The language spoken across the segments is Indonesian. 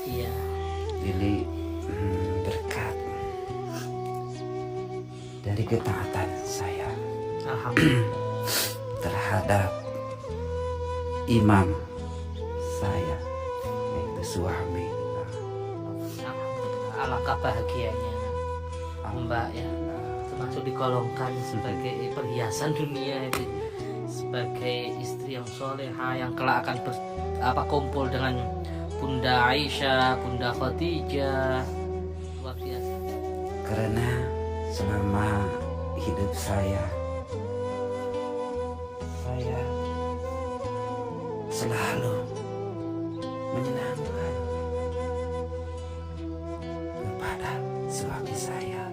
Iya. Ini berkat dari ketaatan saya Alhamdulillah. terhadap imam saya, yaitu suami. Alhamdulillah. Alangkah bahagianya Mbak ya, termasuk digolongkan sebagai perhiasan dunia itu, sebagai istri yang soleha yang kelak akan kumpul dengan Bunda Aisyah, Bunda Khadijah. Luar biasa. Karena selama hidup saya selalu menyenangkan kepada suami saya,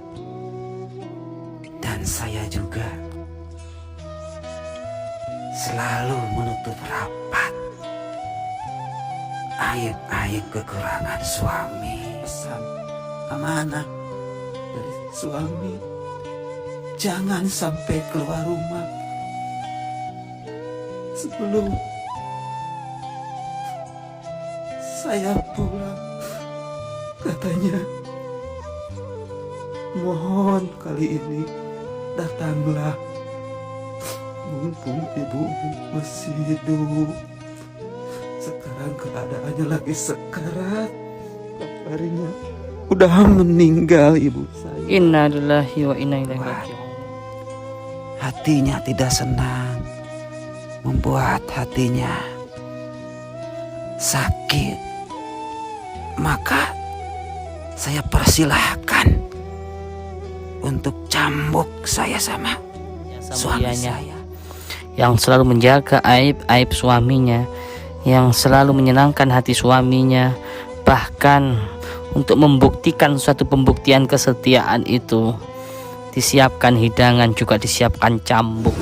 dan saya juga selalu menutup rapat aib-aib kekurangan suami. Pesan amanah dari suami, jangan sampai keluar rumah sebelum saya pulang. Katanya, mohon kali ini datanglah mumpung ibu masih hidup. Sekarang keadaannya lagi sekarat, kabarnya udah meninggal ibu saya. Inna lillahi wa inna ilaihi raji'un. Hatinya tidak senang, membuat hatinya sakit. Maka saya persilahkan untuk cambuk saya sama suami saya, yang selalu menjaga aib-aib suaminya, yang selalu menyenangkan hati suaminya, bahkan untuk membuktikan suatu pembuktian kesetiaan itu disiapkan hidangan, juga disiapkan cambuk.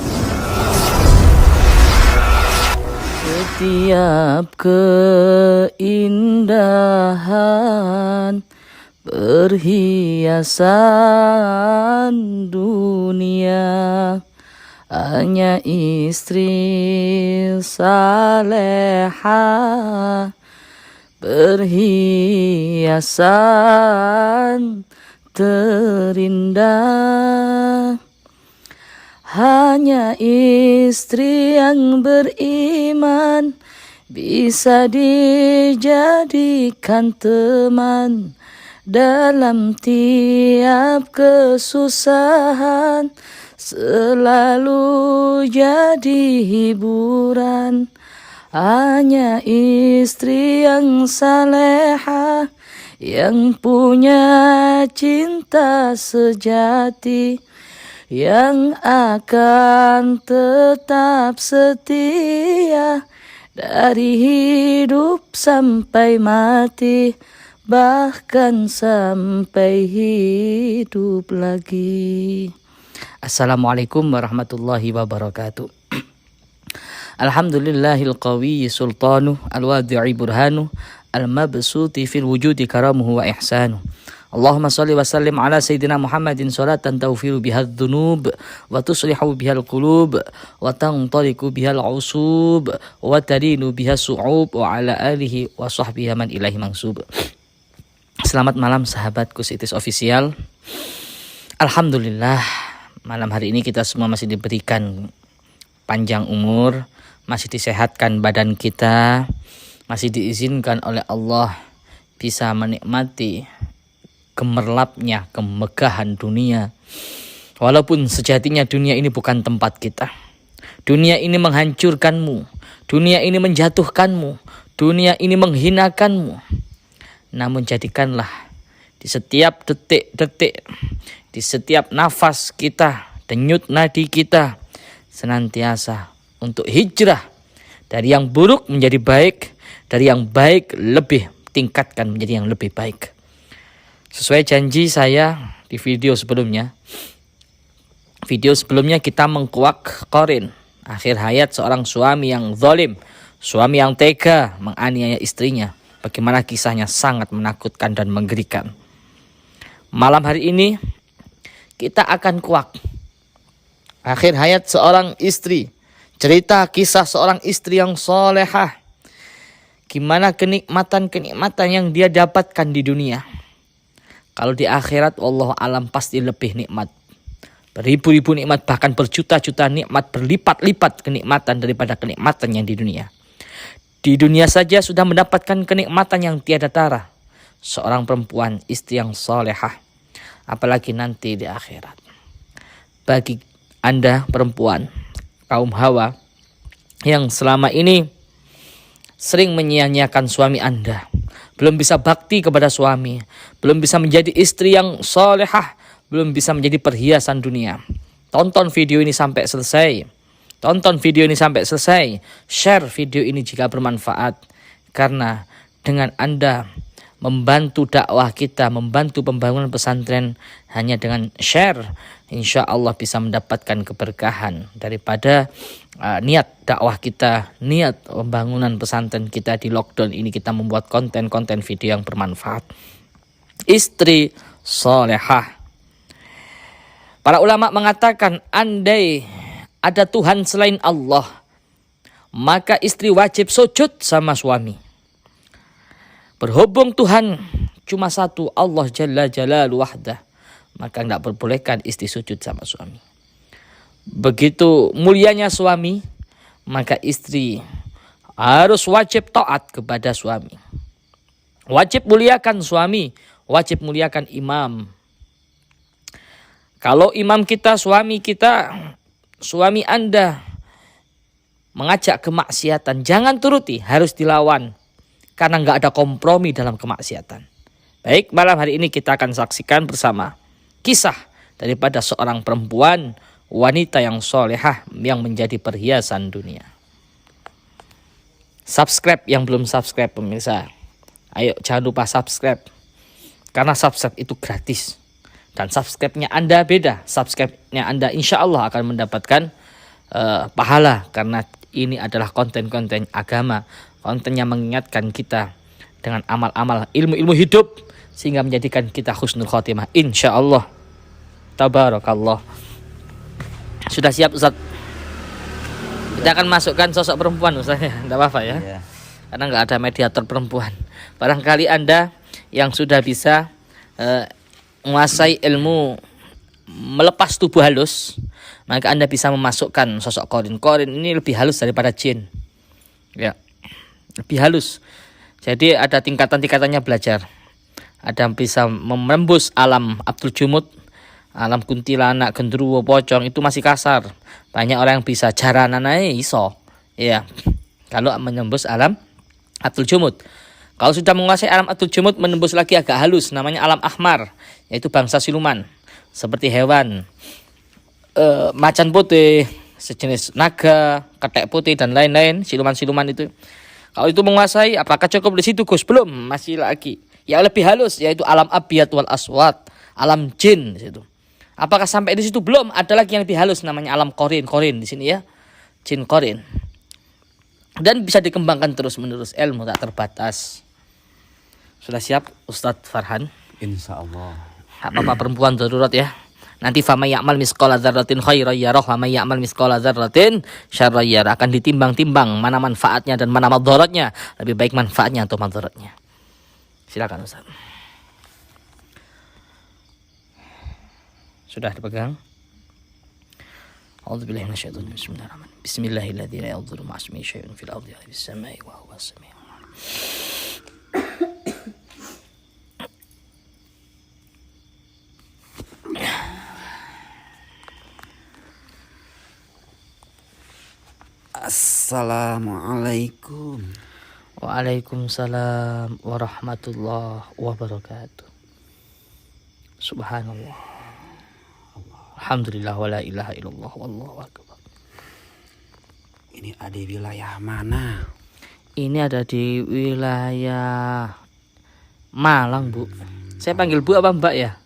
Setiap keindahan perhiasan dunia, hanya istri saleha perhiasan terindah. Hanya istri yang beriman bisa dijadikan teman dalam tiap kesusahan, selalu jadi hiburan. Hanya istri yang saleha, yang punya cinta sejati, yang akan tetap setia dari hidup sampai mati, bahkan sampai hidup lagi. Assalamualaikum warahmatullahi wabarakatuh. Alhamdulillahil qawiyyi sultanu, al-wadi'i burhanu, al-mabsuti fil wujudi karamuhu wa ihsanu. Allahumma salli wa sallim ala sayyidina Muhammadin salatan tawfiru bihal dhunub wa tuslihu bihal qulub wa tantaliku bihal usub wa tarinu bihal su'ub wa ala alihi wa sahbihi man ilahi mangsub. Selamat malam sahabatku Sitis Official. Alhamdulillah, malam hari ini kita semua masih diberikan panjang umur, masih disehatkan badan kita, masih diizinkan oleh Allah bisa menikmati gemerlapnya kemegahan dunia. Walaupun sejatinya dunia ini bukan tempat kita. Dunia ini menghancurkanmu, dunia ini menjatuhkanmu, dunia ini menghinakanmu. Namun jadikanlah di setiap detik-detik, di setiap nafas kita, denyut nadi kita, senantiasa untuk hijrah dari yang buruk menjadi baik, dari yang baik lebih tingkatkan menjadi yang lebih baik. Sesuai janji saya di video sebelumnya kita mengkuak Qorin, akhir hayat seorang suami yang zalim, suami yang tega menganiaya istrinya. Bagaimana kisahnya sangat menakutkan dan menggerikan. Malam hari ini kita akan kuak akhir hayat seorang istri, cerita kisah seorang istri yang solehah. Gimana kenikmatan-kenikmatan yang dia dapatkan di dunia. Kalau di akhirat Allah alam pasti lebih nikmat. Beribu-ribu nikmat, bahkan berjuta-juta nikmat, berlipat-lipat kenikmatan daripada kenikmatan yang di dunia. Di dunia saja sudah mendapatkan kenikmatan yang tiada tara. Seorang perempuan, istri yang salehah. Apalagi nanti di akhirat. Bagi Anda perempuan, kaum Hawa, yang selama ini sering menyia-nyiakan suami Anda, belum bisa bakti kepada suami, belum bisa menjadi istri yang salehah, belum bisa menjadi perhiasan dunia. Tonton video ini sampai selesai. Share video ini jika bermanfaat. Karena dengan Anda membantu dakwah kita, membantu pembangunan pesantren hanya dengan share, insya Allah bisa mendapatkan keberkahan daripada niat dakwah kita, niat pembangunan pesantren kita. Di lockdown ini kita membuat konten-konten video yang bermanfaat. Istri solehah. Para ulama mengatakan, andai ada Tuhan selain Allah, maka istri wajib sujud sama suami. Berhubung Tuhan cuma satu, Allah Jalla Jalaluhu wahdah, maka tidak perbolehkan istri sujud sama suami. Begitu mulianya suami, maka istri harus wajib taat kepada suami. Wajib muliakan suami, wajib muliakan imam. Kalau imam kita, suami Anda mengajak kemaksiatan, jangan turuti, harus dilawan. Karena nggak ada kompromi dalam kemaksiatan. Baik, malam hari ini kita akan saksikan bersama kisah daripada seorang perempuan, wanita yang solehah, yang menjadi perhiasan dunia. Subscribe yang belum subscribe pemirsa. Ayo jangan lupa subscribe. Karena subscribe itu gratis. Dan subscribe-nya Anda beda. Subscribe-nya Anda insya Allah akan mendapatkan pahala. Karena ini adalah konten-konten agama. Konten yang mengingatkan kita dengan amal-amal ilmu-ilmu hidup. Sehingga menjadikan kita husnul khotimah. Insya Allah. Tabarakallah. Sudah siap Ustaz? Kita akan masukkan sosok perempuan Ustaz ya. Tidak apa-apa ya. Yeah. Karena nggak ada mediator perempuan. Barangkali Anda yang sudah bisa menguasai ilmu melepas tubuh halus, maka Anda bisa memasukkan sosok Qorin. Qorin ini lebih halus daripada jin. Ya. Lebih halus. Jadi ada tingkatan-tingkatannya belajar. Ada yang bisa menembus alam Abdul Jumud, alam kuntilanak, genderuwo, pocong, itu masih kasar. Banyak orang yang bisa jarananai iso. Ya. Kalau menembus alam Abdul Jumud. Kalau sudah menguasai alam Abdul Jumud, menembus lagi agak halus, namanya alam ahmar, yaitu bangsa siluman, seperti hewan, macan putih, sejenis naga, ketek putih dan lain-lain, siluman-siluman itu. Kalau itu menguasai, apakah cukup di situ Gus? Belum, masih lagi. Yang lebih halus yaitu alam abiyat wal aswat, alam jin di situ. Apakah sampai di situ? Belum, ada lagi yang lebih halus namanya alam Qorin. Qorin di sini ya. Jin Qorin. Dan bisa dikembangkan terus-menerus, ilmu tak terbatas. Sudah siap Ustadz Farhan? Insyaallah. Apa-apa perempuan darurat ya. Nanti famay ya'mal misqala dzarratin khairan yarah, famay ya'mal misqala dzarratin syarran yarah. Akan ditimbang-timbang mana manfaatnya dan mana madaratnya. Lebih baik manfaatnya atau madaratnya. Silakan Ustaz. Sudah dipegang? A'udzubillahi minasyaitonir rajim. Bismillahirrahmanirrahim. Bismillahilladzi la yadhurru ma'asmihi syai'un fil ardi wa fis samai wa huwas samiul 'alim. Assalamualaikum. Waalaikumsalam warahmatullahi wabarakatuh. Subhanallah. Alhamdulillah wa la ilaha illallah wallahu akbar. Ini ada di wilayah mana? Ini ada di wilayah Malang, Bu. Saya panggil Bu apa Mbak ya?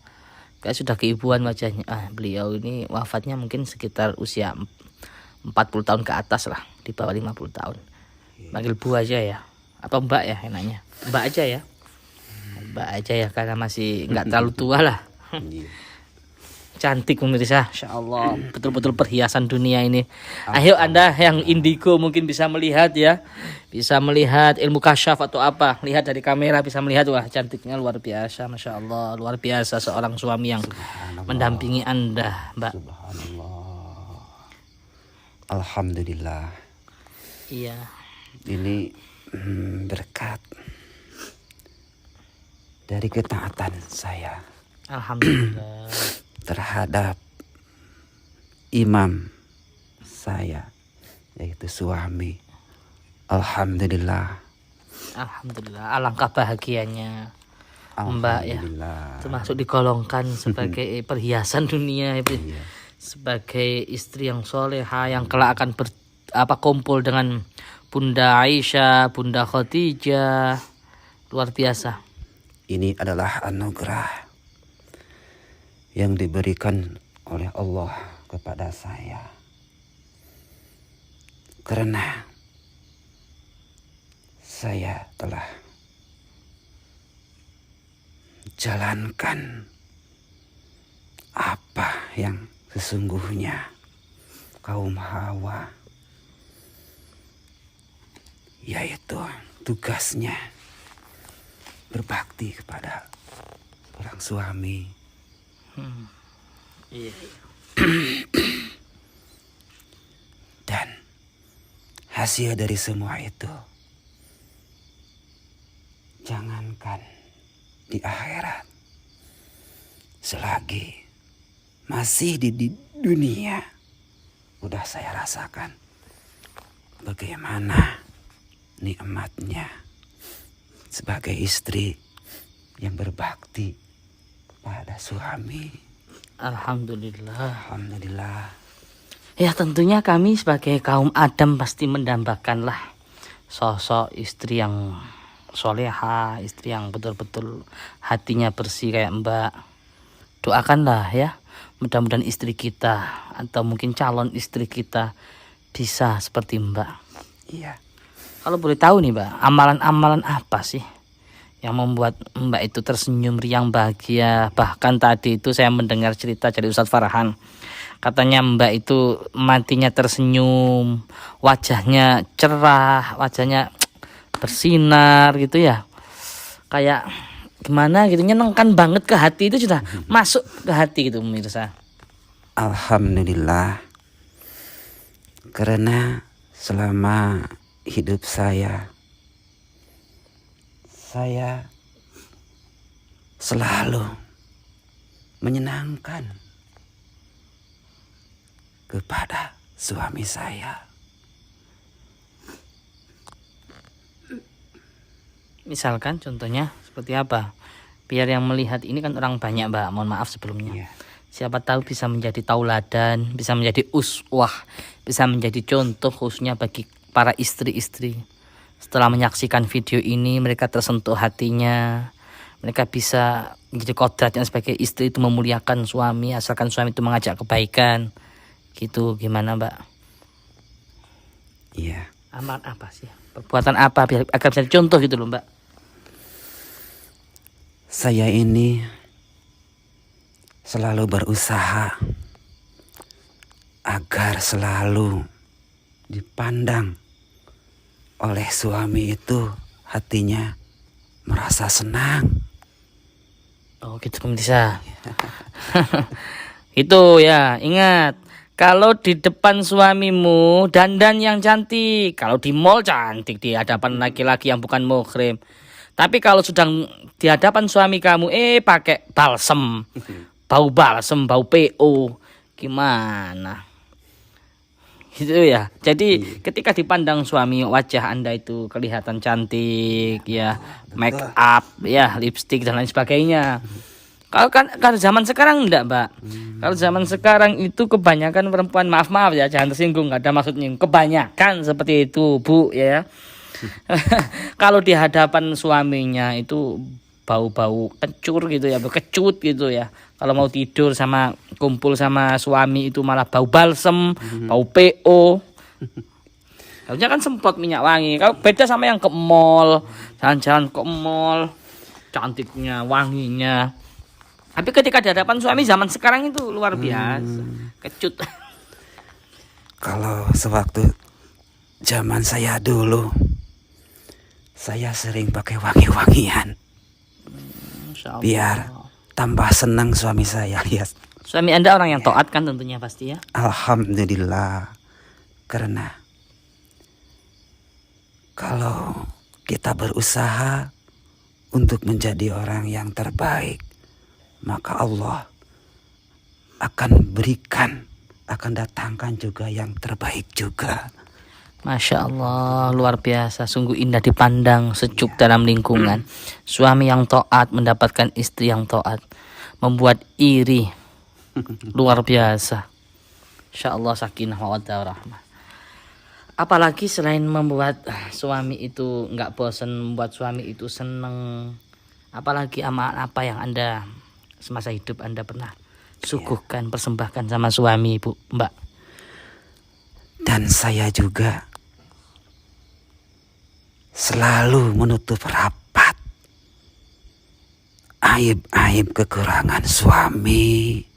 Kayak sudah keibuan wajahnya. Beliau ini wafatnya mungkin sekitar usia 40 tahun ke atas lah, di bawah 50 tahun. Panggil Bu aja ya. Apa Mbak ya enaknya? Mbak aja ya. Mbak aja ya karena masih nggak terlalu tua lah. Cantik pemirsa, Masya Allah, betul-betul perhiasan dunia ini. Ayo Anda yang indigo mungkin bisa melihat ya, bisa melihat ilmu kasyaf atau apa, lihat dari kamera bisa melihat, wah cantiknya luar biasa, Masya Allah, luar biasa seorang suami yang mendampingi Anda, Mbak. Subhanallah. Alhamdulillah. Iya. Ini berkat dari ketaatan saya Alhamdulillah. terhadap imam saya, yaitu suami. Alhamdulillah. Alhamdulillah, alangkah bahagianya Mbak ya, Alhamdulillah. termasuk digolongkan sebagai perhiasan dunia, Iya. sebagai istri yang soleha yang kelak akan kumpul dengan Bunda Aisyah, Bunda Khadijah, luar biasa. Ini adalah anugerah yang diberikan oleh Allah kepada saya, karena saya telah jalankan apa yang sesungguhnya kaum Hawa, yaitu tugasnya berbakti kepada orang suami. Iya. Dan hasil dari semua itu, jangankan di akhirat, selagi masih di dunia, udah saya rasakan bagaimana nikmatnya sebagai istri yang berbakti pada suami. Alhamdulillah. Alhamdulillah. Ya tentunya kami sebagai kaum Adam pasti mendambakanlah sosok istri yang soleha, istri yang betul-betul hatinya bersih kayak Mbak. Doakanlah ya, mudah-mudahan istri kita atau mungkin calon istri kita bisa seperti Mbak. Iya. Kalau boleh tahu nih Mbak, amalan-amalan apa sih yang membuat Mbak itu tersenyum riang bahagia? Bahkan tadi itu saya mendengar cerita dari Ustadz Farhan, katanya Mbak itu matinya tersenyum, wajahnya cerah, wajahnya bersinar gitu ya, kayak gimana gitu, nyenengkan banget ke hati, itu sudah masuk ke hati gitu pemirsa. Alhamdulillah. Karena selama hidup saya selalu menyenangkan kepada suami saya. Misalkan contohnya seperti apa? Biar yang melihat ini kan orang banyak Mbak, mohon maaf sebelumnya. Iya. Siapa tahu bisa menjadi tauladan, bisa menjadi uswah, bisa menjadi contoh khususnya bagi para istri-istri. Setelah menyaksikan video ini, mereka tersentuh hatinya. Mereka bisa menjadi kodratnya sebagai istri itu memuliakan suami, asalkan suami itu mengajak kebaikan. Gitu, gimana Mbak? Iya. Amal apa sih? Perbuatan apa biar agar bisa contoh gitu loh Mbak? Saya ini selalu berusaha agar selalu dipandang oleh suami itu hatinya merasa senang. Oh gitu pemirsa. Itu ya, ingat, kalau di depan suamimu dandan yang cantik, kalau di mall cantik di hadapan laki-laki yang bukan muhrim. Tapi kalau sudah di hadapan suami kamu pakai balsem, bau balsem, bau PO, gimana? Gitu ya. Jadi ketika dipandang suami, wajah Anda itu kelihatan cantik ya, make up ya, lipstick dan lain sebagainya. Kalau zaman sekarang enggak Mbak. Kalau zaman sekarang itu kebanyakan perempuan, maaf ya, jangan tersinggung, nggak ada maksud nyinggung, kebanyakan seperti itu Bu ya. Kalau di hadapan suaminya itu bau-bau kencur gitu ya, kecut gitu ya. Kalau mau tidur sama kumpul sama suami itu malah bau balsem, bau PO. Harusnya kan semprot minyak wangi. Kalau beda sama yang ke mall, jalan-jalan ke mall, cantiknya, wanginya. Tapi ketika di hadapan suami zaman sekarang itu luar biasa. Kecut. Kalau sewaktu zaman saya dulu, saya sering pakai wangi-wangian Masya Allah. biar tambah senang suami saya lihat. Suami Anda orang yang taat kan tentunya pasti ya. Alhamdulillah. Karena kalau kita berusaha untuk menjadi orang yang terbaik, maka Allah akan berikan, akan datangkan juga yang terbaik juga. Masya Allah, luar biasa. Sungguh indah dipandang, sejuk dalam lingkungan. Suami yang taat mendapatkan istri yang taat, membuat iri. Luar biasa. Insya Allah sakinah mawaddah warahmah. Apalagi selain membuat suami itu nggak bosan, membuat suami itu seneng. Apalagi amal apa yang Anda semasa hidup Anda pernah suguhkan, persembahkan sama suami, Bu, Mbak? Dan saya juga selalu menutup rapat aib-aib kekurangan suami.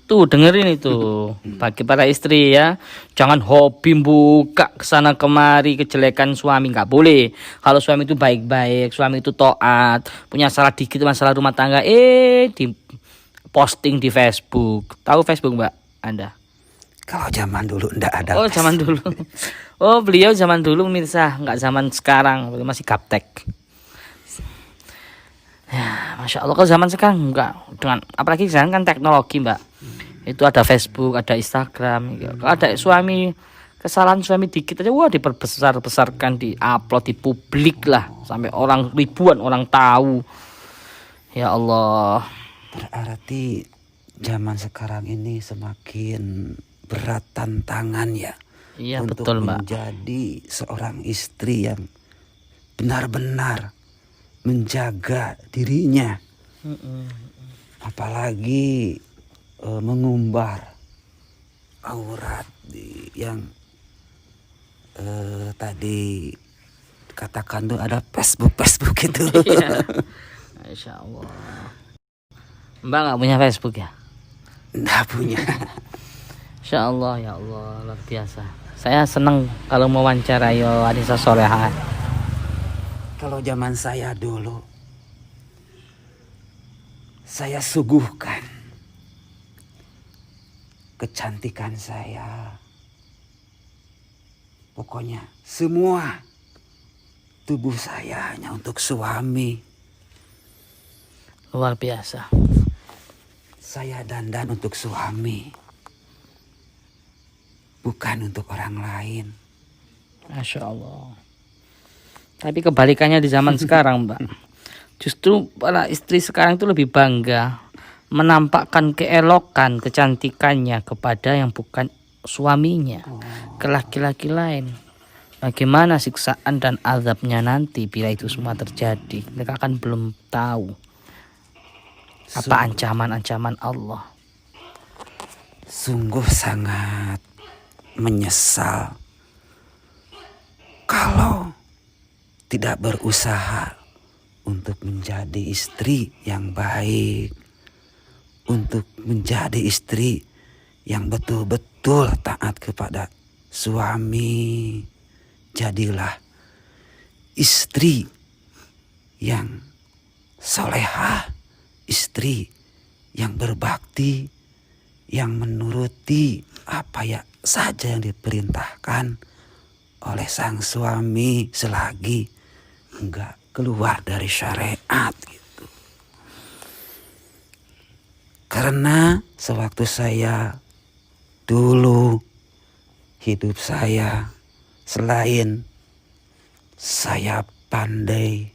Tuh dengerin itu bagi para istri ya, jangan hobi buka kesana kemari kejelekan suami, nggak boleh. Kalau suami itu baik-baik, suami itu taat, punya salah dikit masalah rumah tangga, di posting di Facebook. Tahu Facebook Mbak Anda? Kalau zaman dulu ndak ada. Oh zaman dulu. Oh beliau zaman dulu mirsa, nggak zaman sekarang, masih gaptek. Ya, Masya Allah, kalau zaman sekarang enggak, dengan apalagi sekarang kan teknologi Mbak, itu ada Facebook, ada Instagram. Kalau ada suami, kesalahan suami dikit aja, wah diperbesar-besarkan, diupload, dipublik lah, sampai orang ribuan orang tahu. Ya Allah. Berarti zaman sekarang ini semakin berat tantangan ya. Iya untuk betul Mbak. menjadi seorang istri yang benar-benar menjaga dirinya, apalagi mengumbar aurat yang tadi katakan tuh ada Facebook itu. Iya. Masya Allah. Mbak nggak punya Facebook ya? Nggak punya. Insya Allah, ya Allah, luar biasa. Saya senang kalau mau wawancarai Anissa Soleha. Kalau zaman saya dulu, saya suguhkan kecantikan saya. Pokoknya semua tubuh saya hanya untuk suami. Luar biasa. Saya dandan untuk suami, bukan untuk orang lain. Masya Allah. Tapi kebalikannya di zaman sekarang Mbak, justru para istri sekarang itu lebih bangga menampakkan keelokan, kecantikannya kepada yang bukan suaminya, ke laki-laki lain. Bagaimana siksaan dan azabnya nanti bila itu semua terjadi? Mereka kan belum tahu apa ancaman-ancaman Allah. Sungguh sangat menyesal kalau tidak berusaha untuk menjadi istri yang baik, untuk menjadi istri yang betul-betul taat kepada suami. Jadilah istri yang solehah, istri yang berbakti, yang menuruti apa ya saja yang diperintahkan oleh sang suami selagi enggak keluar dari syariat gitu. Karena sewaktu saya dulu hidup saya, selain saya pandai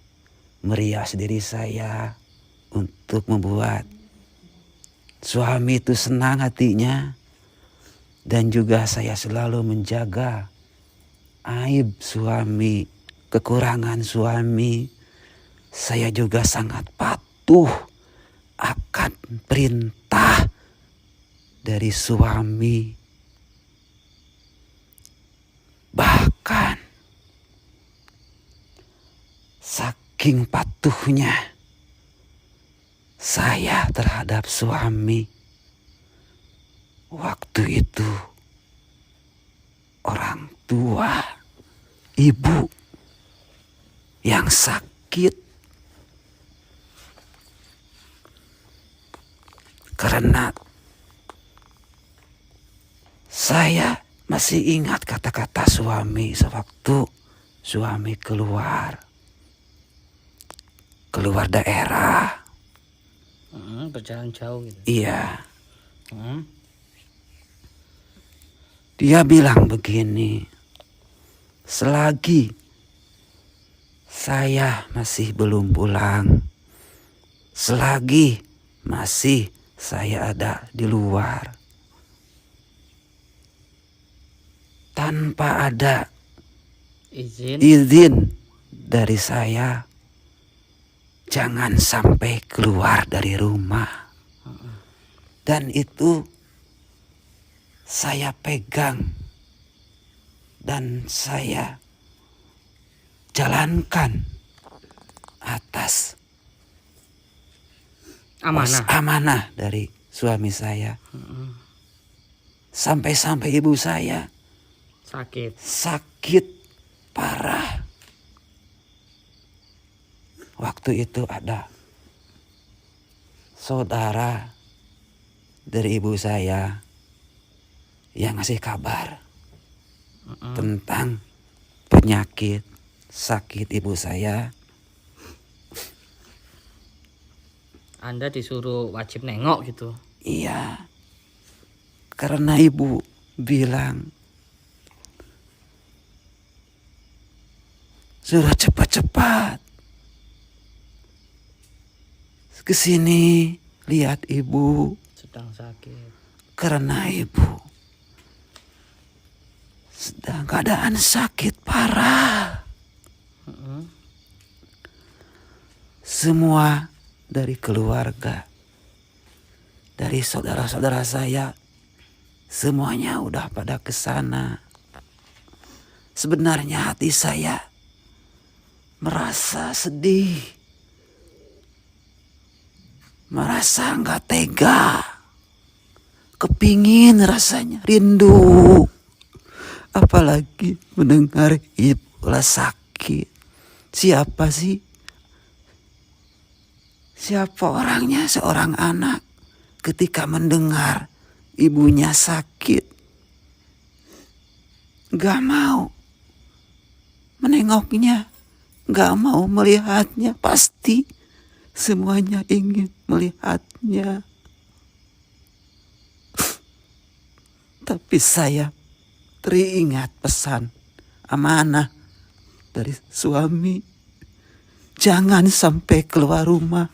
merias diri saya untuk membuat suami itu senang hatinya, dan juga saya selalu menjaga aib suami, kekurangan suami. Saya juga sangat patuh akan perintah dari suami. Bahkan saking patuhnya saya terhadap suami waktu itu orang tua, ibu yang sakit. Karena saya masih ingat kata-kata suami sewaktu suami keluar daerah. Berjalan jauh gitu. Iya. Dia bilang begini, selagi saya masih belum pulang, selagi masih saya ada di luar, tanpa ada izin dari saya, jangan sampai keluar dari rumah. Dan itu saya pegang dan saya jalankan atas amanah dari suami saya. Sampai-sampai ibu saya sakit parah. Waktu itu ada saudara dari ibu saya yang ngasih kabar tentang penyakit sakit ibu saya. Anda disuruh wajib nengok gitu. Iya, karena ibu bilang suruh cepat-cepat kesini lihat ibu Sedang sakit. karena ibu sedang keadaan sakit parah. Semua dari keluarga, dari saudara-saudara saya, semuanya udah pada kesana. Sebenarnya hati saya merasa sedih, merasa nggak tega, kepingin rasanya, rindu. Apalagi mendengar ibu lah sakit. Siapa sih? Siapa orangnya seorang anak ketika mendengar ibunya sakit? Gak mau menengoknya, gak mau melihatnya. Pasti semuanya ingin melihatnya. Tapi saya teringat pesan amanah dari suami. Jangan sampai keluar rumah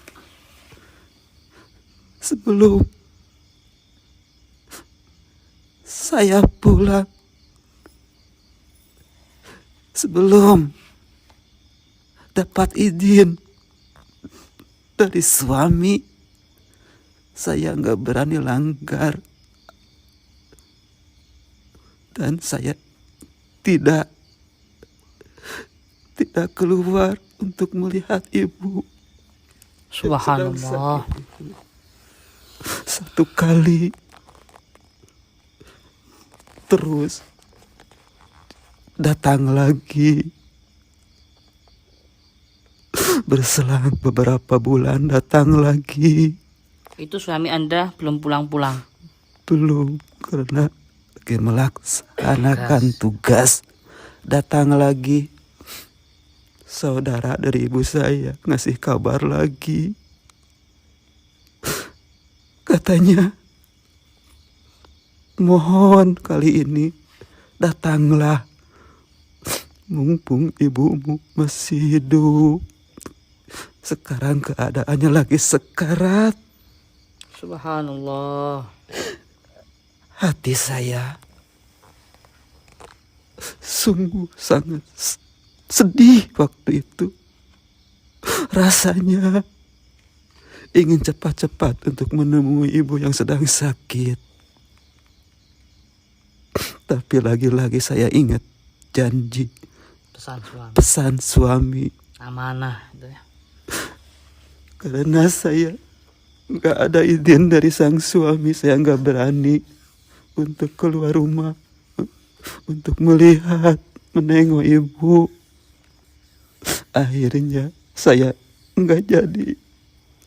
sebelum saya pulang. Sebelum dapat izin dari suami, saya gak berani langgar. Dan saya tidak keluar untuk melihat ibu. Subhanallah. Satu kali, terus datang lagi. Berselang beberapa bulan datang lagi. Itu suami Anda belum pulang-pulang? Belum, karena lagi melaksanakan tugas. Datang lagi. Saudara dari ibu saya ngasih kabar lagi. Katanya, mohon kali ini datanglah. Mumpung ibumu masih hidup. Sekarang keadaannya lagi sekarat. Subhanallah. Hati saya sungguh sangat sedih waktu itu. Rasanya ingin cepat-cepat untuk menemui ibu yang sedang sakit. Tapi lagi-lagi saya ingat janji, pesan suami. Amanah itu ya. Karena saya nggak ada izin dari sang suami, saya nggak berani untuk keluar rumah untuk melihat, menengok ibu. Akhirnya saya nggak jadi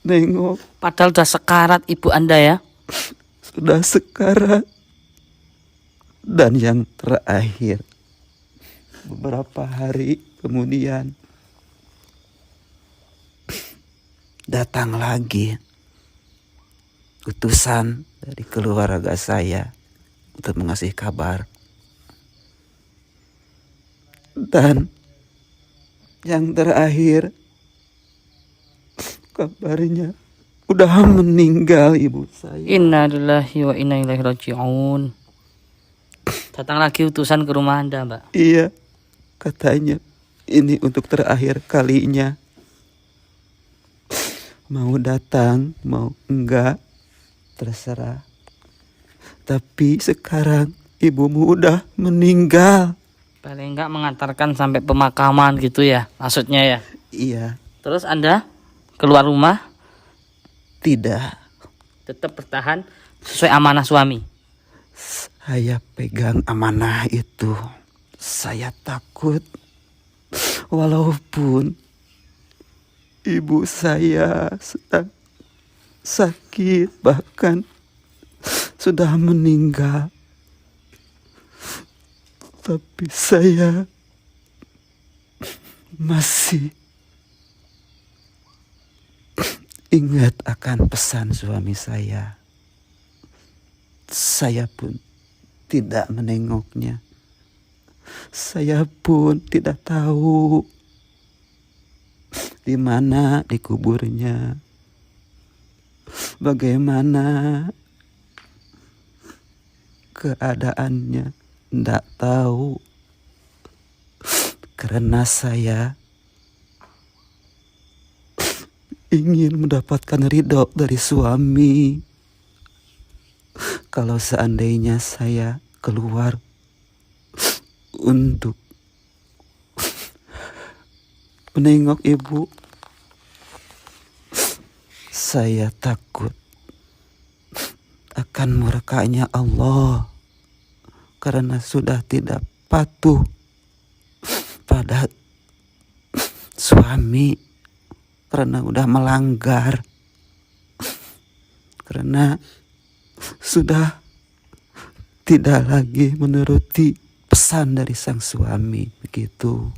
nengok. Padahal udah sekarat ibu Anda ya. Sudah sekarat. Dan yang terakhir, beberapa hari kemudian datang lagi utusan dari keluarga saya untuk mengasih kabar. Dan yang terakhir, kabarnya udah meninggal ibu saya. Inna lillahi wa inna ilaihi raji'un. Datang lagi utusan ke rumah Anda, Mbak. Iya, katanya ini untuk terakhir kalinya. Mau datang, mau enggak, terserah. Tapi sekarang ibumu udah meninggal. Paling enggak mengantarkan sampai pemakaman gitu ya, maksudnya ya. Iya. Terus Anda keluar rumah Tidak. tetap bertahan sesuai amanah suami. Saya pegang amanah itu. Saya takut. Walaupun ibu saya sedang sakit, bahkan sudah meninggal. Tapi saya masih ingat akan pesan suami saya. Saya pun tidak menengoknya. Saya pun tidak tahu di mana dikuburnya, bagaimana keadaannya, tidak tahu. Karena saya ingin mendapatkan ridho dari suami. Kalau seandainya saya keluar untuk menengok ibu, saya takut akan murkanya Allah karena sudah tidak patuh pada suami, karena udah melanggar, karena sudah tidak lagi menuruti pesan dari sang suami. Begitu.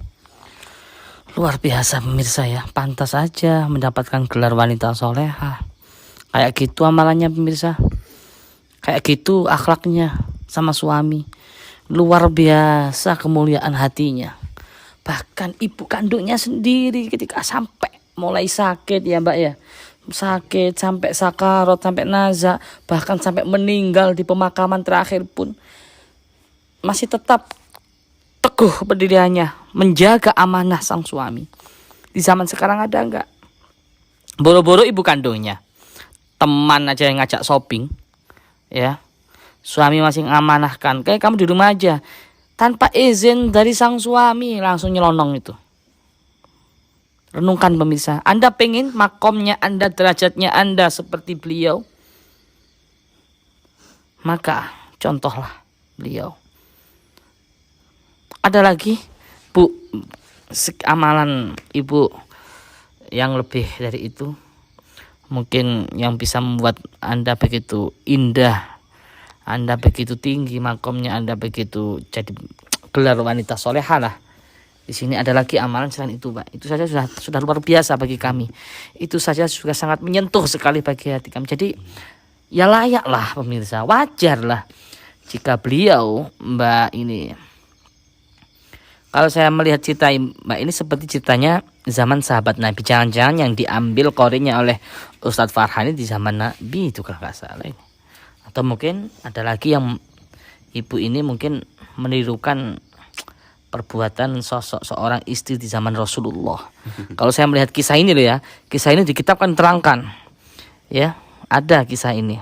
Luar biasa pemirsa ya, pantas saja mendapatkan gelar wanita soleha. Kayak gitu amalannya pemirsa, kayak gitu akhlaknya sama suami. Luar biasa kemuliaan hatinya. Bahkan ibu kandungnya sendiri ketika sampai mulai sakit ya Mbak ya, sakit sampai sakarat, sampai naza, bahkan sampai meninggal di pemakaman terakhir pun masih tetap teguh pendiriannya menjaga amanah sang suami. Di zaman sekarang ada enggak? Boro-boro ibu kandungnya, teman aja yang ngajak shopping, ya, suami masih ngamanahkan, kayak kamu di rumah aja, tanpa izin dari sang suami langsung nyelonong itu. Renungkan pemirsa, Anda pengen makomnya Anda, derajatnya Anda seperti beliau, maka contohlah beliau. Ada lagi Bu, amalan ibu yang lebih dari itu, mungkin yang bisa membuat Anda begitu indah, Anda begitu tinggi makomnya, Anda begitu jadi gelar wanita soleha lah. Di sini ada lagi amalan selain itu, Pak. Itu saja sudah luar biasa bagi kami. Itu saja juga sangat menyentuh sekali bagi hati kami. Jadi ya layaklah pemirsa, wajarlah jika beliau Mbak ini, kalau saya melihat cerita Mbak ini seperti ceritanya zaman sahabat Nabi. Jangan-jangan yang diambil korenya oleh Ustadz Farhani di zaman Nabi itu kalau nggak salah ini. Atau mungkin ada lagi yang ibu ini mungkin menirukan perbuatan sosok seorang istri di zaman Rasulullah. Kalau saya melihat kisah ini loh ya, kisah ini di kitab kan terangkan, ya ada kisah ini.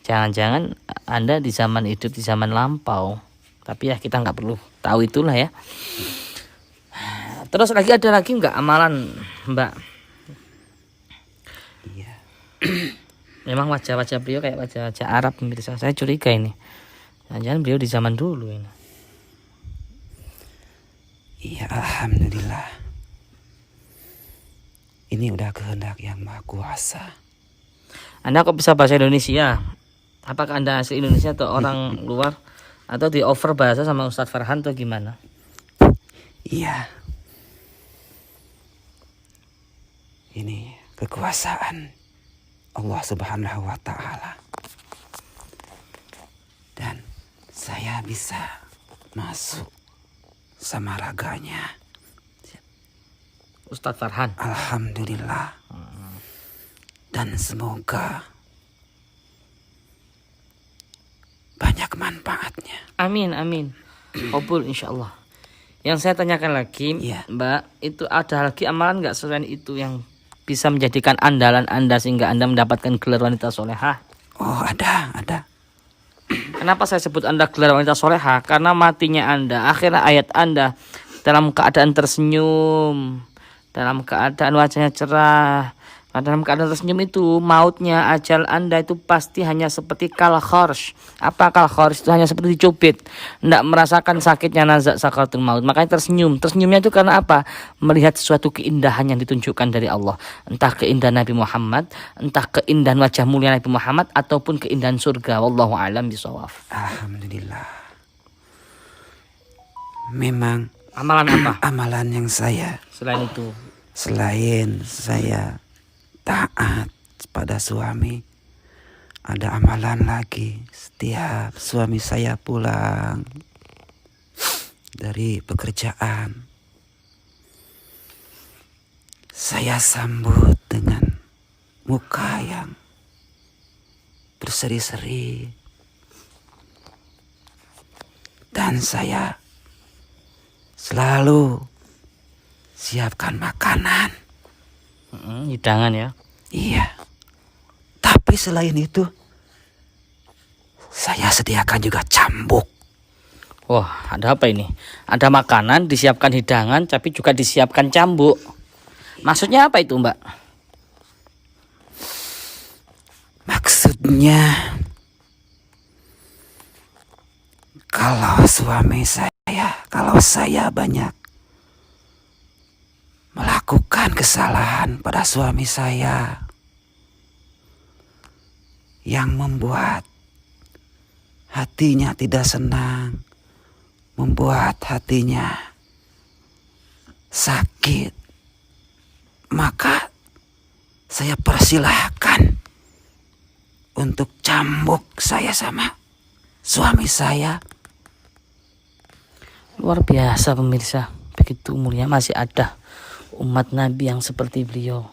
Jangan-jangan Anda di zaman hidup di zaman lampau, tapi ya kita nggak perlu tahu itulah ya. Terus ada lagi nggak amalan Mbak? Iya. Memang wajah-wajah beliau kayak wajah-wajah Arab pemirsa. Saya curiga ini. Jangan-jangan beliau di zaman dulu ini. Iya, alhamdulillah. Ini udah kehendak yang Maha Kuasa. Anda kok bisa bahasa Indonesia? Apakah Anda asli Indonesia atau orang luar? Atau di over bahasa sama Ustadz Farhan atau gimana? Iya. Ini kekuasaan Allah Subhanahu wa Ta'ala. Dan saya bisa masuk sama raganya. Ustadz Farhan. Alhamdulillah. Dan semoga banyak manfaatnya. Amin, amin. Qabul insyaallah. Yang saya tanyakan lagi, Iya. Mbak, itu ada lagi amalan nggak selain itu yang bisa menjadikan andalan Anda sehingga Anda mendapatkan gelar wanita solehah? Oh, ada. Kenapa saya sebut Anda gelar wanita solehah? Karena matinya Anda, akhir ayat Anda dalam keadaan tersenyum, dalam keadaan wajahnya cerah, dalam keadaan tersenyum itu mautnya ajal Anda itu pasti hanya seperti kal khorsh. Apa kal khorsh? Itu hanya seperti dicubit, tidak merasakan sakitnya nazak sakaratul maut. Makanya tersenyum. Tersenyumnya itu karena apa? Melihat sesuatu keindahan yang ditunjukkan dari Allah. Entah keindahan Nabi Muhammad, entah keindahan wajah mulia Nabi Muhammad, ataupun keindahan surga. Wallahu a'lam bishawab. Alhamdulillah. Memang Amalan apa amalan yang saya selain itu? selain saya taat pada suami, ada amalan lagi. Setiap suami saya pulang dari pekerjaan, saya sambut dengan muka yang berseri-seri, dan saya selalu siapkan makanan. Hidangan ya. Iya. Tapi selain itu, saya sediakan juga cambuk. Wah, ada apa ini? Ada makanan, disiapkan hidangan, tapi juga disiapkan cambuk. Maksudnya apa itu, Mbak? Maksudnya, kalau saya banyak melakukan kesalahan pada suami saya yang membuat hatinya tidak senang, membuat hatinya sakit, maka saya persilahkan untuk cambuk saya sama suami saya. Luar biasa pemirsa. Begitu mulia masih ada umat Nabi yang seperti beliau.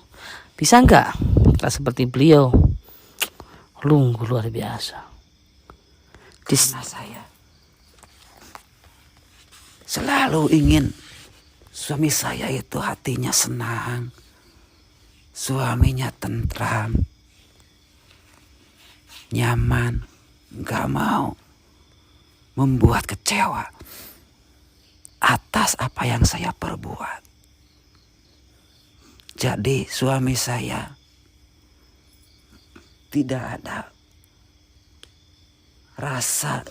Bisa enggak kita seperti beliau? Lungguh luar biasa. Karena saya selalu ingin suami saya itu hatinya senang, suaminya tentram, nyaman, gak mau membuat kecewa atas apa yang saya perbuat. Jadi suami saya tidak ada rasa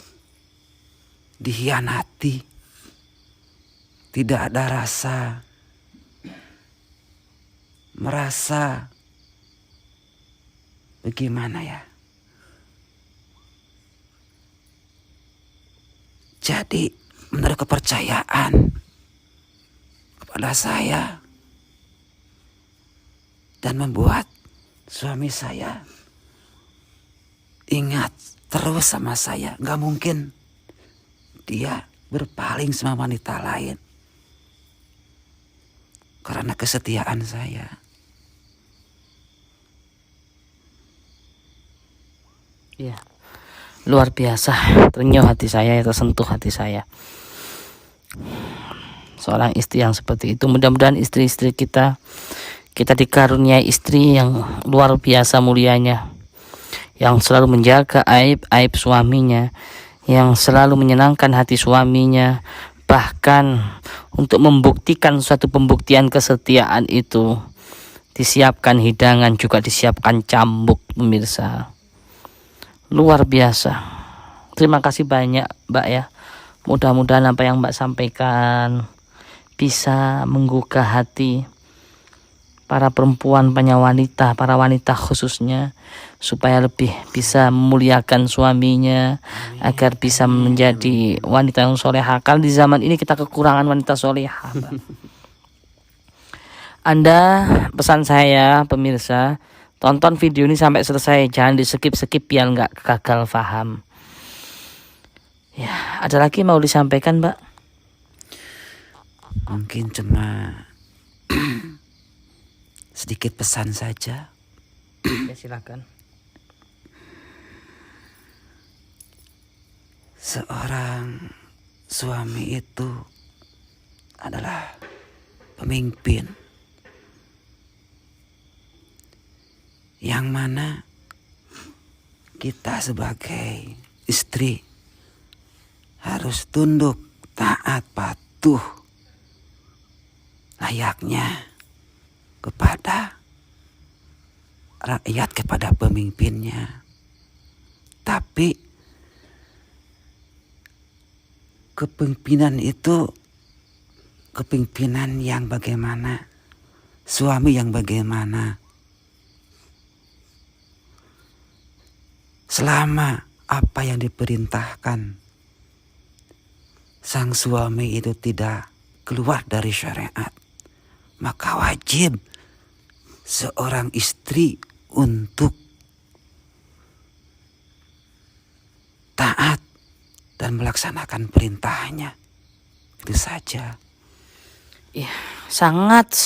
dikhianati, tidak ada rasa merasa bagaimana ya. Jadi menurut kepercayaan kepada saya dan membuat suami saya ingat terus sama saya. Gak mungkin dia berpaling sama wanita lain karena kesetiaan saya. Iya. Luar biasa, ternyuh hati saya, tersentuh hati saya. Seorang istri yang seperti itu. Mudah-mudahan istri-istri kita dikaruniai istri yang luar biasa mulianya, yang selalu menjaga aib-aib suaminya, yang selalu menyenangkan hati suaminya, bahkan untuk membuktikan suatu pembuktian kesetiaan itu disiapkan hidangan, juga disiapkan cambuk pemirsa. Luar biasa. Terima kasih banyak Mbak ya. Mudah-mudahan apa yang Mbak sampaikan bisa menggugah hati para perempuan, para wanita khususnya, supaya lebih bisa memuliakan suaminya, agar bisa menjadi wanita yang solehah. Karena di zaman ini kita kekurangan wanita solehah. Anda, pesan saya pemirsa, tonton video ini sampai selesai, jangan di skip biar nggak gagal paham. Ya, ada lagi mau disampaikan Mbak? Mungkin cuma sedikit pesan saja. Ya, silakan. Seorang suami itu adalah pemimpin yang mana kita sebagai istri harus tunduk, taat, patuh layaknya kepada rakyat, kepada pemimpinnya. Tapi kepemimpinan itu kepemimpinan yang bagaimana, suami yang bagaimana. Selama apa yang diperintahkan sang suami itu tidak keluar dari syariat, maka wajib seorang istri untuk taat dan melaksanakan perintahnya. Itu saja. Ya, sangat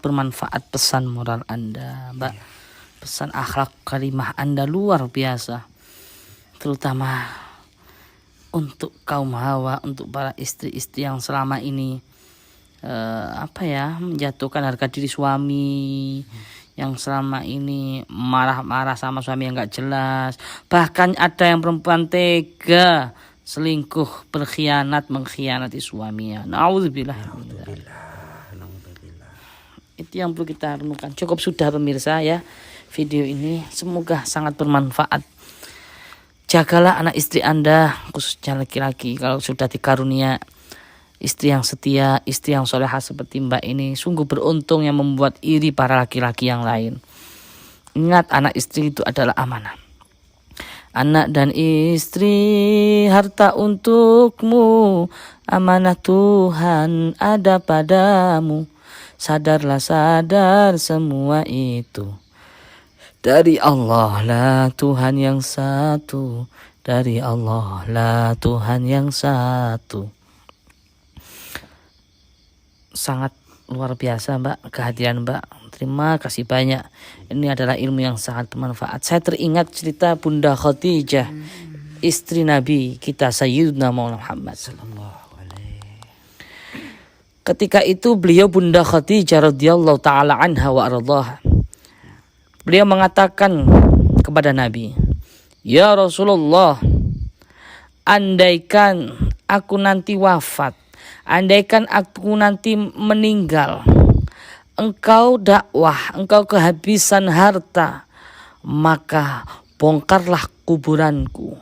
bermanfaat pesan moral Anda, Mbak. Iya. Pesan akhlak karimah Anda luar biasa. Terutama untuk kaum hawa, untuk para istri-istri yang selama ini menjatuhkan harga diri suami, yang selama ini marah-marah sama suami yang gak jelas. Bahkan ada yang perempuan tega, selingkuh, mengkhianati suaminya. Naudzubillah. Itu yang perlu kita renungkan. Cukup sudah pemirsa ya video ini, semoga sangat bermanfaat. Jagalah anak istri Anda, khususnya laki-laki. Kalau sudah dikarunia istri yang setia, istri yang solehah seperti Mbak ini, sungguh beruntung, yang membuat iri para laki-laki yang lain. Ingat, anak istri itu adalah amanah. Anak dan istri harta untukmu, amanah Tuhan ada padamu. Sadarlah, sadar semua itu dari Allah lah Tuhan yang satu. Dari Allah lah Tuhan yang satu. Sangat luar biasa Mbak, kehadiran Mbak. Terima kasih banyak. Ini adalah ilmu yang sangat bermanfaat. Saya teringat cerita Bunda Khadijah, istri Nabi kita Sayyidina Muhammad. Ketika itu beliau Bunda Khadijah radhiyallahu taala anha wa ardhaha, beliau mengatakan kepada Nabi, "Ya Rasulullah, andaikan aku nanti wafat, andaikan aku nanti meninggal, engkau dakwah, engkau kehabisan harta, maka bongkarlah kuburanku.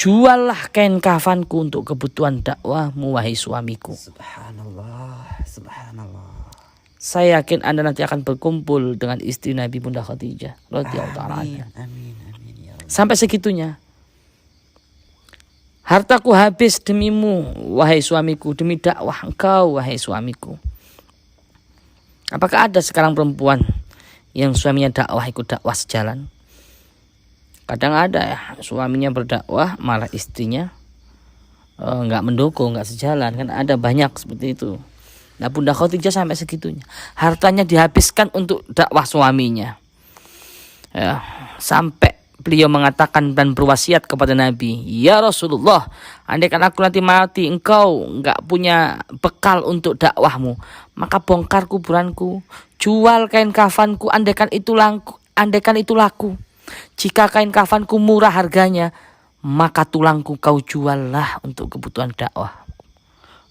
Juallah kain kafanku untuk kebutuhan dakwahmu, wahai suamiku." Subhanallah, subhanallah. Saya yakin Anda nanti akan berkumpul dengan istri Nabi Bunda Khadijah radhiyallahu ta'ala anha. Amin, amin ya Allah. Sampai segitunya. Hartaku habis demimu, wahai suamiku, demi dakwah engkau, wahai suamiku. Apakah ada sekarang perempuan yang suaminya dakwah, ikut dakwah sejalan? Kadang ada ya, suaminya berdakwah malah istrinya nggak mendukung, nggak sejalan, kan ada banyak seperti itu. Nah, Bunda Khadijah sampai segitunya, hartanya dihabiskan untuk dakwah suaminya. Ya, sampai beliau mengatakan dan berwasiat kepada Nabi, "Ya Rasulullah, andaikan aku nanti mati, engkau nggak punya bekal untuk dakwahmu, maka bongkar kuburanku, jual kain kafanku, andaikan itu laku. Jika kain kafanku murah harganya, maka tulangku kau juallah untuk kebutuhan dakwah."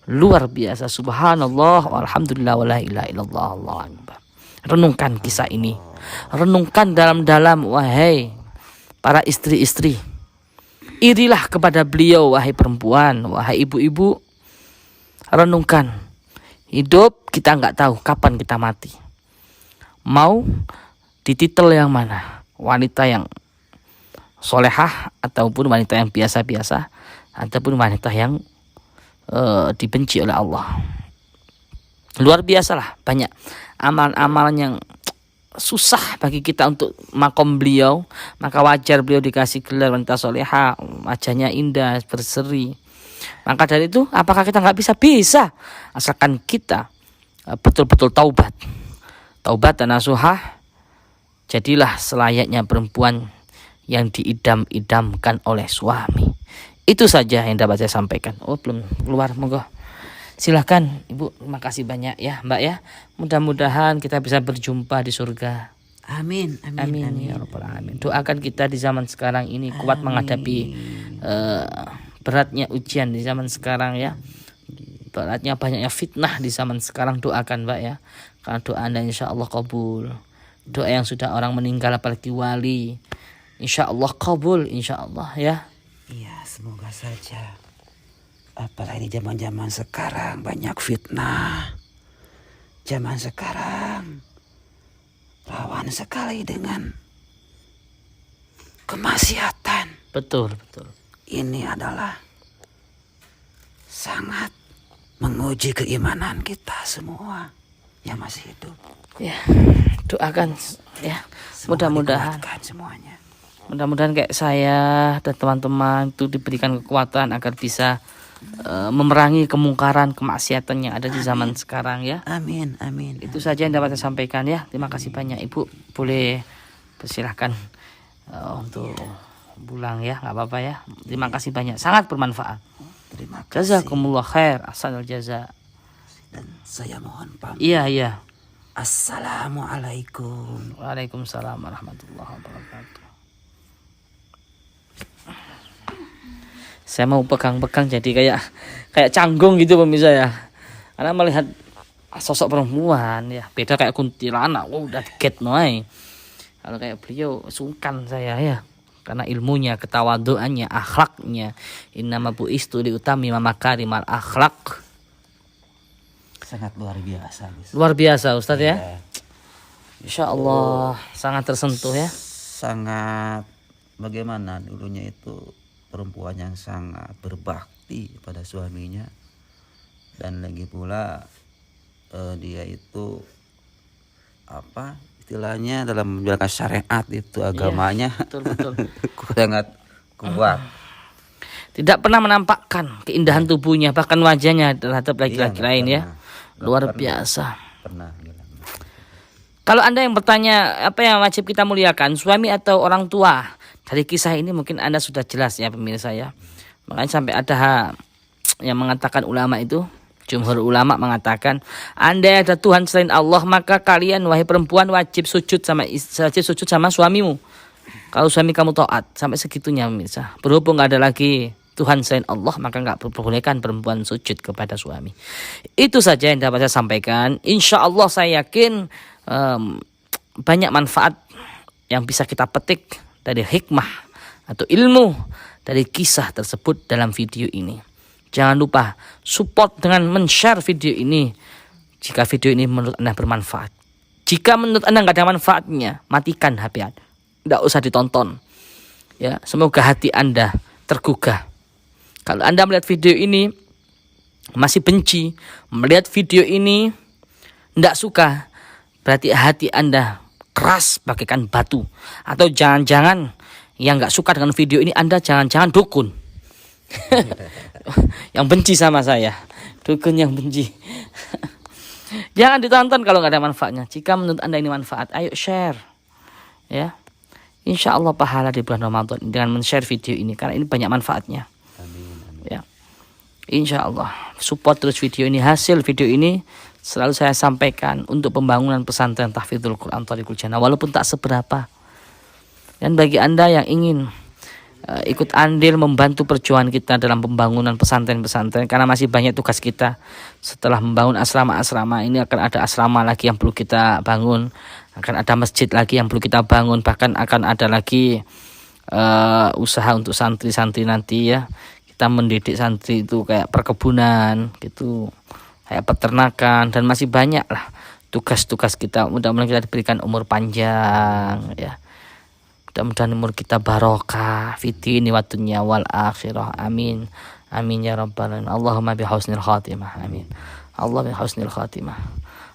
Luar biasa, subhanallah, walhamdulillah, wala ilaha illallah, Allahu akbar. Renungkan kisah ini. Renungkan dalam-dalam, wahai para istri-istri. Irilah kepada beliau, wahai perempuan, wahai ibu-ibu. Renungkan. Hidup kita nggak tahu kapan kita mati. Mau di titel yang mana? Wanita yang solehah ataupun wanita yang biasa-biasa ataupun wanita yang dibenci oleh Allah. Luar biasalah, banyak amalan-amalan yang susah bagi kita untuk makom beliau. Maka wajar beliau dikasih gelar wanita solehah, wajahnya indah, berseri. Maka dari itu, apakah kita nggak bisa? Bisa, asalkan kita betul-betul taubat dan nasuhah. Jadilah selayaknya perempuan yang diidam-idamkan oleh suami. Itu saja yang dapat saya sampaikan. Oh, belum keluar, monggo. Silahkan Ibu, terima kasih banyak ya Mbak ya. Mudah-mudahan kita bisa berjumpa di surga. Amin, Ya Rabbal Alamin. Doakan kita di zaman sekarang ini kuat menghadapi beratnya ujian di zaman sekarang ya. Beratnya banyaknya fitnah di zaman sekarang. Doakan Mbak ya. Karena doa Anda insya Allah kabul. Doa yang sudah orang meninggal apalagi wali, insya Allah kabul, insya Allah ya. Iya, semoga saja. Apalagi zaman-zaman sekarang banyak fitnah. Zaman sekarang rawan sekali dengan kemaksiatan. Betul. Ini adalah sangat menguji keimanan kita semua yang masih hidup. Ya, doakan ya. Mudah-mudahan semuanya. Mudah-mudahan kayak saya dan teman-teman itu diberikan kekuatan agar bisa memerangi kemungkaran, kemaksiatan yang ada di zaman sekarang ya. Amin. Itu saja yang dapat saya sampaikan ya. Terima kasih banyak Ibu. Boleh persilahkan untuk pulang ya, nggak apa-apa ya. Terima kasih banyak, sangat bermanfaat. Terima kasih. Jazakumullah khair, ahsanul jaza. Dan saya mohon pamit. Iya. Assalamualaikum. Waalaikumsalam warahmatullahi wabarakatuh. Saya mau pegang-pegang jadi kayak canggung gitu pemirsa ya. Karena melihat sosok perempuan ya, beda kayak kuntilanak. Udah get noy. Kalau kayak beliau sungkan saya ya. Karena ilmunya, ketawaduannya, akhlaknya. Innama bu'istu liutami makarimal akhlak. Sangat luar biasa, Gus. Luar biasa Ustaz ya. Insya Allah sangat tersentuh ya. Sangat bagaimana dulunya itu perempuan yang sangat berbakti pada suaminya, dan lagi pula dia itu apa istilahnya dalam menjalankan syariat itu agamanya Betul. sangat kuat. Tidak pernah menampakkan keindahan tubuhnya, bahkan wajahnya terhadap laki-laki lain ya. Luar biasa. Pernah bilang. Kalau Anda yang bertanya apa yang wajib kita muliakan, suami atau orang tua? Dari kisah ini mungkin Anda sudah jelas ya pemirsa ya. Makanya sampai ada yang mengatakan ulama itu, jumhur ulama mengatakan, andai ada Tuhan selain Allah, maka kalian wahai perempuan wajib sujud sama suamimu. Kalau suami kamu taat, sampai segitunya pemirsa. Berhubung nggak ada lagi Tuhan selain Allah, maka nggak perbolehkan perempuan sujud kepada suami. Itu saja yang dapat saya sampaikan. Insya Allah saya yakin banyak manfaat yang bisa kita petik dari hikmah atau ilmu dari kisah tersebut dalam video ini. Jangan lupa support dengan men-share video ini jika video ini menurut Anda bermanfaat. Jika menurut Anda nggak ada manfaatnya, matikan HP Anda. Nggak usah ditonton. Ya, semoga hati Anda tergugah. Kalau Anda melihat video ini masih benci, melihat video ini nggak suka, berarti hati Anda keras bagaikan batu. Atau jangan-jangan yang nggak suka dengan video ini Anda jangan-jangan dukun. Yang benci sama saya, dukun yang benci. Jangan ditonton kalau nggak ada manfaatnya. Jika menurut Anda ini manfaat, ayo share ya. Insya Allah pahala di bulan Ramadan dengan men-share video ini, karena ini banyak manfaatnya. Ya, insya Allah support terus video ini. Hasil video ini selalu saya sampaikan untuk pembangunan pesantren Tahfidzul Quran Thariqul Jannah, walaupun tak seberapa. Dan bagi Anda yang ingin ikut andil membantu perjuangan kita dalam pembangunan pesantren-pesantren, karena masih banyak tugas kita. Setelah membangun asrama-asrama ini akan ada asrama lagi yang perlu kita bangun, akan ada masjid lagi yang perlu kita bangun, bahkan akan ada lagi usaha untuk santri-santri nanti ya. Kita mendidik santri itu kayak perkebunan gitu, kayak peternakan, dan masih banyak lah tugas-tugas kita. Mudah-mudahan kita diberikan umur panjang ya. Mudah-mudahan umur kita barokah fitini wa dunya wal akhirah. Amin. Amin ya rabbal alamin. Allahumma bi husnil khatimah. Amin. Allah bi husnil khatimah.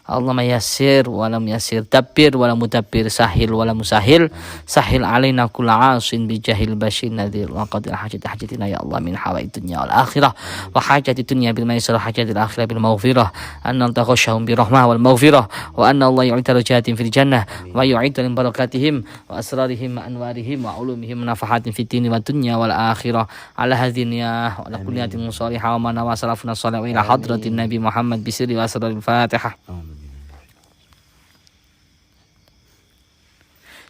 Allahumma yassir wa lam yassir, dabbir wa lam mudabbir, sahil wa lam musahil, sahil alaina kulla asin bi jahil bashir nadir wa qadir hajatina ya Allah min hawaid dunya wal akhirah wa hajati dunya bil maisarah hajatil akhirah bil maghfirah anna taghashahum bi rahmah wal maghfirah wa anna Allah yu'id darajatin fil jannah wa yu'id min barakatihim wa asrarihim wa anwarihim wa ulumihim nafahatin fid dini wa dunya wal akhirah ala hadhinya wa ala kulliyatin musalihah wa man wa salafuna salih ila hadratin nabi Muhammad bisri wa asraril Fatihah.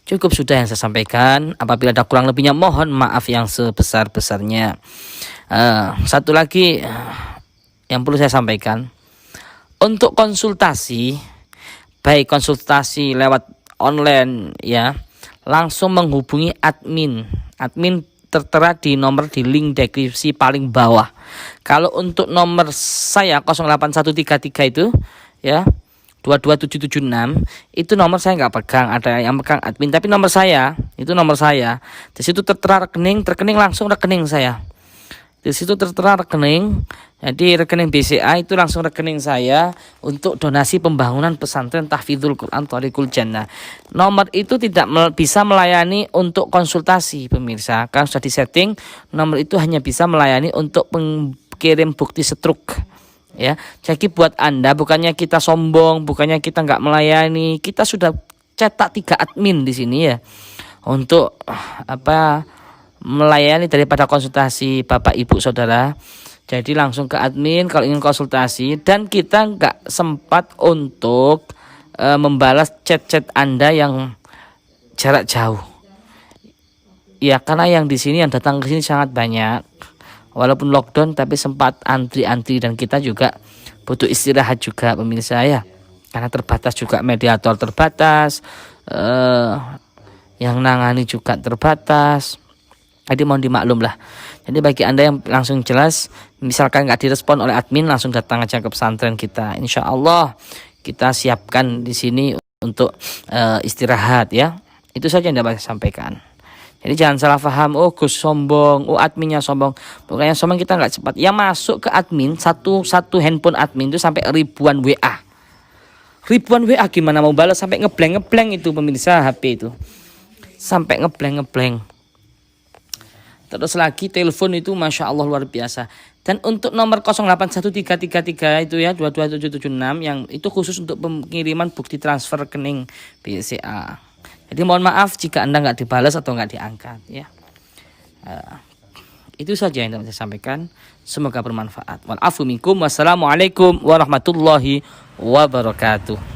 Cukup sudah yang saya sampaikan. Apabila ada kurang lebihnya mohon maaf yang sebesar-besarnya. Satu lagi yang perlu saya sampaikan, untuk konsultasi, baik konsultasi lewat online ya, langsung menghubungi admin. Admin tertera di nomor di link deskripsi paling bawah. Kalau untuk nomor saya 08133 itu ya 22776 itu nomor saya nggak pegang, ada yang pegang admin, tapi nomor saya itu nomor saya. Di situ tertera rekening langsung rekening saya. Di situ tertera rekening, jadi rekening BCA itu langsung rekening saya untuk donasi pembangunan pesantren Tahfidzul Quran Thariqul Jannah. Nomor itu tidak bisa melayani untuk konsultasi pemirsa, kan sudah disetting. Nomor itu hanya bisa melayani untuk kirim bukti setruk. Ya, jadi buat Anda, bukannya kita sombong, bukannya kita nggak melayani, kita sudah cetak 3 admin di sini ya, untuk melayani daripada konsultasi Bapak Ibu Saudara. Jadi langsung ke admin kalau ingin konsultasi, dan kita nggak sempat untuk membalas chat-chat Anda yang jarak jauh. Ya, karena yang di sini yang datang ke sini sangat banyak. Walaupun lockdown tapi sempat antri-antri, dan kita juga butuh istirahat juga pemirsa ya. Karena terbatas juga, mediator terbatas, yang nangani juga terbatas. Jadi mohon dimaklum lah. Jadi bagi Anda yang langsung jelas, misalkan nggak direspon oleh admin, langsung datang aja ke pesantren kita. Insya Allah kita siapkan di sini untuk istirahat ya. Itu saja yang dapat saya sampaikan. Jadi jangan salah paham, oh Gus sombong, oh adminnya sombong. Bukannya sombong, kita nggak cepat. Ya masuk ke admin, satu handphone admin itu sampai ribuan WA. Ribuan WA gimana mau balas, sampai ngeblank itu pemirsa HP itu. Sampai ngeblank. Terus lagi telepon itu Masya Allah luar biasa. Dan untuk nomor 081333 itu ya 22776 yang itu khusus untuk pengiriman bukti transfer rekening BCA. Jadi mohon maaf jika Anda nggak dibalas atau nggak diangkat ya. Itu saja yang dapat saya sampaikan. Semoga bermanfaat. Wal afu minkum. Wassalamualaikum warahmatullahi wabarakatuh.